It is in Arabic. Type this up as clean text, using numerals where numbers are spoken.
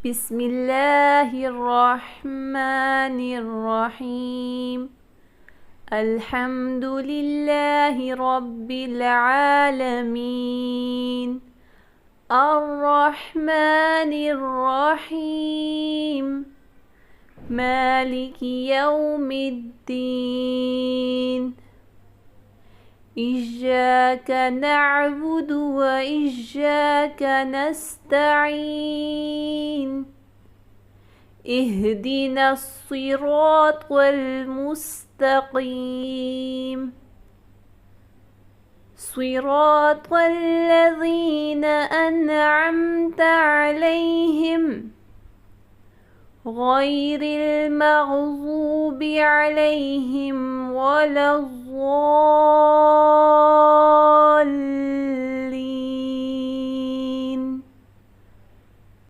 بسم الله الرحمن الرحيم. الحمد لله رب العالمين، الرحمن الرحيم، مالك يوم الدين. إياك نعبد وإياك نستعين. اهدنا الصراط المستقيم، صراط الذين أنعمت عليهم غير المغضوب عليهم ولا الضالين.